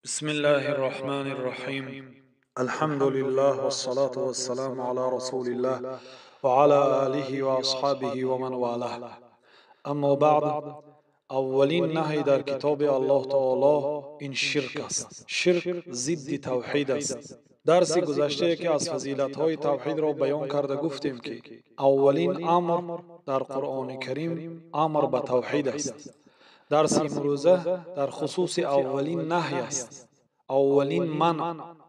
بسم الله الرحمن الرحيم. الحمد لله والصلاة والسلام على رسول الله وعلى آله وأصحابه ومن والاه. اما بعد، اولین نهی در کتاب الله تعالی این شرک است. شرک ضد توحید است. درس گذشته که از فضیلت‌های توحید را بیان کرده گفتیم که اولین امر در قرآن کریم امر به توحید است. درس امروزه در خصوص اولین نهی است.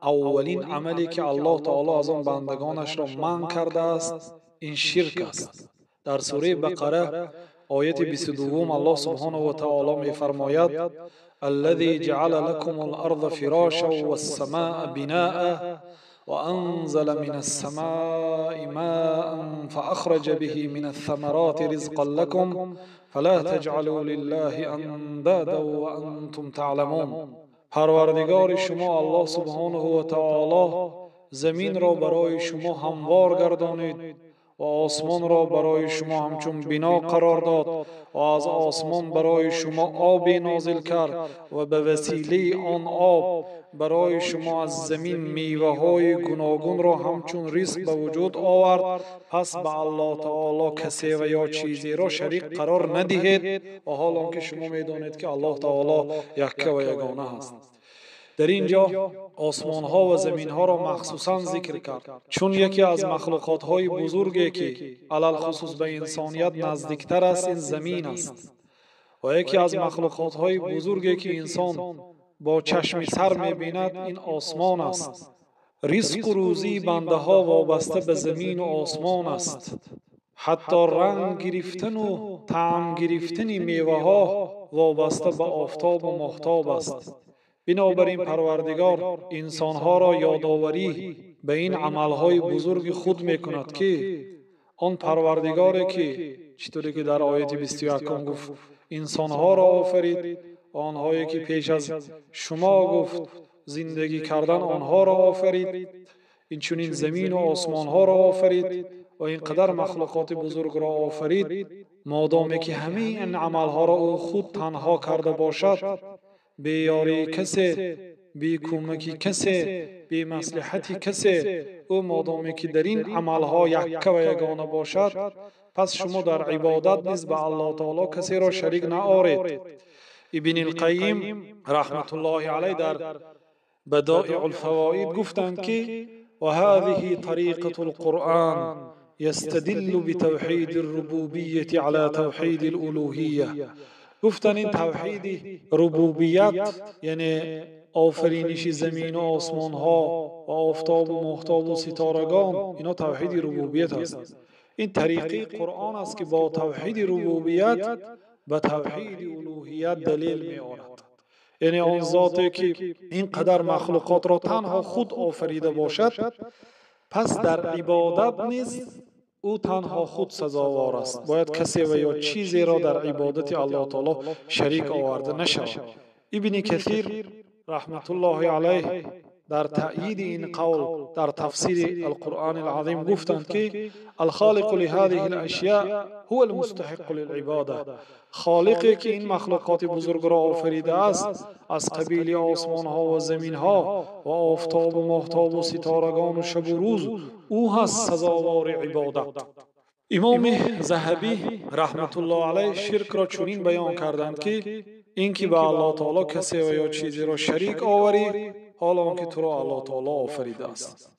اولین عملی که الله تعالی از آن بندگانش را منع کرده است این شرک است. در سوره بقره آیت 22 الله سبحانه و تعالی می فرماید: الذي جعل لكم الارض فراشا والسماء بناء وانزل من السماء ماء فاخرج به من الثمرات رزقا لكم فلا تجعلوا لله اندادا وانتم تعلمون. پروردگار شما الله سبحانه و تعالی زمین را برای شما هموار گردانید و آسمان را برای شما همچون بنا قرار داد و از آسمان برای شما آب نازل کرد و به وسیله آن آب برای شما از زمین میوه های گوناگون را همچون رزق به وجود آورد. پس به الله تعالی کسی و یا چیزی را شریک قرار ندهید و حال آنکه شما میدانید که الله تعالی یکه و یگانه است. در اینجا آسمان ها و زمین ها را مخصوصا ذکر کرد، چون یکی از مخلوقات های بزرگی که علل خصوص به انسانیت نزدیکتر است این زمین است و یکی از مخلوقات های بزرگی که انسان با چشم سر می بیند این آسمان است. رزق و روزی بنده ها وابسته به زمین و آسمان است. حتی رنگ گرفتن و طعم گرفتن میوه ها وابسته به آفتاب و ماهتاب است. بنابراین پروردگار انسانها را یادآوری به این عملهای بزرگ خود میکند که آن پروردگاری که چطوری که در آیت 21 گفت انسانها را آفرید، آنهایی که پیش از شما گفت زندگی کردن آنها را آفرید، اینچنین زمین و آسمانها را آفرید و اینقدر مخلوقات بزرگ را آفرید. مادامی که همه این عملها را او خود تنها کرده باشد، بی یاری کسی، بی کمکی کسی، بی مصلحتی کسی، او مادامی که در این عملها یکه و یگانه باشد، پس شما در عبادت نیز به الله تعالی کسی را شریک نآورید. ابن القیم رحمت الله علیه در بدائع الفوائد گفتند که و هذه طریقة القرآن یستدل بتوحید الربوبیة على توحید الالوهیه. گفتن این توحید ربوبیت یعنی آفرینش زمین و آسمان ها و آفتاب و ماهتاب و ستارگان، اینا توحید ربوبیت است. این طریقه قرآن است که با توحید ربوبیت به توحید الوهیت دلیل می آورد. یعنی آن ذاتی که این قدر مخلوقات را تنها خود آفریده باشد، پس در عبادت نیز او تنها خود سزاوار است. باید کسی و یا چیزی را در عبادت الله تعالی شریک آورده نشود. ابن کثیر رحمت الله علیه در تأیید این قول در تفسیر القرآن العظیم گفتند که الخالق لهذه الاشیاء هو المستحق للعباده. خالقی که این مخلوقات بزرگ را آفریده است از قبیل آسمان ها و زمین ها و آفتاب و ماهتاب و ستارگان و شب و روز، او هست سزاوار عبادت. امام ذهبی رحمت الله علیه شرک را چنین بیان کردند که اینکه به الله تعالی کسی و یا چیزی را شریک آوری حالا آنکه تو را الله تعالی آفریده است.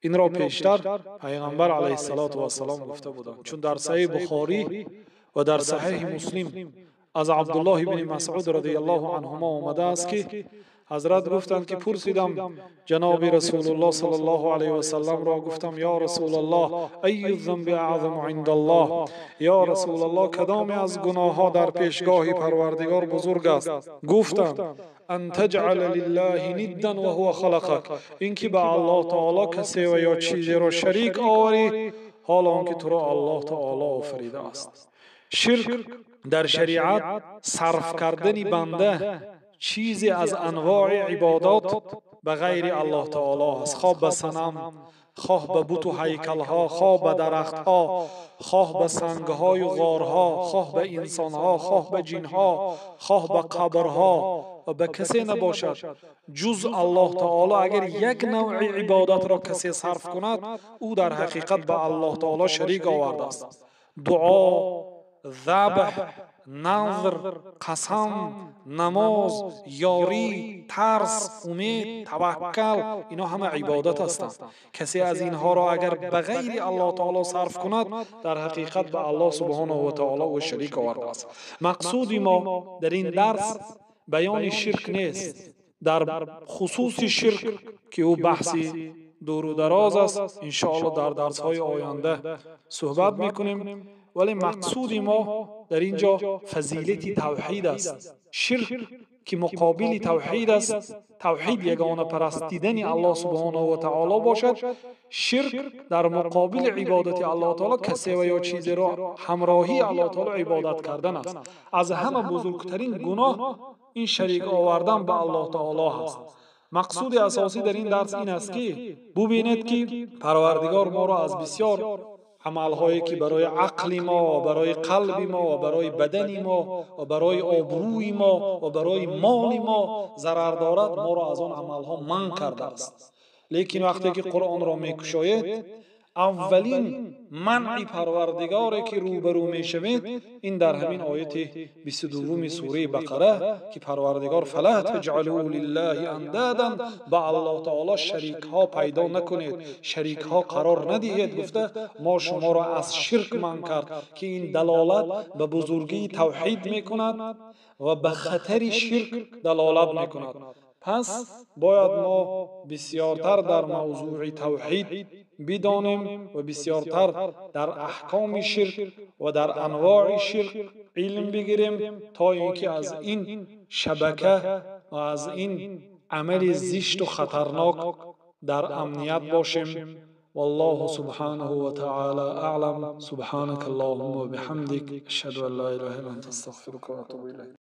این را پیشتر پیغمبر علیه السلام گفته بودند، چون در صحیح بخاری و در صحیح مسلم از عبدالله بن مسعود رضی الله عنهما آمده است که حضرت گفتند که پرسیدم جناب رسول الله صلی الله علیه و سلم را، گفتم یا رسول الله ای الذنب اعظم عند الله، یا رسول الله کدام از گناه ها در پیشگاه پروردگار بزرگ است؟ گفتند ان تجعل لله ندا و هو خلقک، اینکه به الله تعالی کسی و یا چیزی را شریک آوری حال آنکه تو را الله تعالی آفریده است. شرک در شریعت صرف کردن بنده چیزی از انواع عبادات به غیر الله تعالی است، خواه به صنم، خواه به بت و هیکل ها، خواه به درخت ها، خواه به سنگ های و غار ها، خواه به انسان ها، خواه به جن ها، خواه به قبر ها و به کسی نباشد جز الله تعالی. اگر یک نوع عبادت را کسی صرف کند، او در حقیقت به الله تعالی شریک آورده است. دعا، ذبح، نظر، قسم، نماز، یاری، ترس، امید، توکل، اینا همه عبادت هستند. کسی از اینها را اگر به غیر الله تعالی صرف کند، در حقیقت به الله سبحانه و تعالی و شریک آورده است. مقصود ما در این درس بیان شرک نیست. در خصوص شرک که او بحثی دور و دراز است، ان شاء الله در درس های آینده صحبت میکنیم. ولی مقصود ما در اینجا فضیلت توحید است. شرک که مقابل توحید است، توحید یگانه پرستیدن الله سبحانه و تعالی باشد. شرک در مقابل عبادت الله تعالی کسی و یا چیزی را همراهی الله تعالی عبادت کردن است. از همه بزرگترین گناه این شریک آوردن به الله تعالی است. مقصود اساسی در این درس این است که ببینید که پروردگار ما را از بسیار عملهایی که برای عقل ما، برای قلب ما، برای بدن ما و برای آبروی ما و برای مال ما ضرر دارد، ما را از آن عملها منع کرده است. لیکن وقتی که قرآن را میکشایید، اولین منع پروردگاری که روبرو میشوید این در همین آیت 22 سوره بقره که پروردگار فلا تجعلوا لله اندادا، با الله تعالی شریک ها پیدا نکنید، شریک ها قرار ندهید. گفته ما شما را از شرک منع کرد که این دلالت به بزرگی توحید میکند و به خطر شرک دلالت میکند. پس باید ما بسیارتر در موضوع توحید بدانیم و بسیارتر در احکام شرک و در انواع شرک علم بگیریم تا اینکه از این شبکه و از این عمل زشت و خطرناک در امنیت باشیم. والله سبحانه و تعالی اعلم. سبحانك اللهم و بحمدك اشهد ان لا اله الا انت استغفرك و اتوب الیک.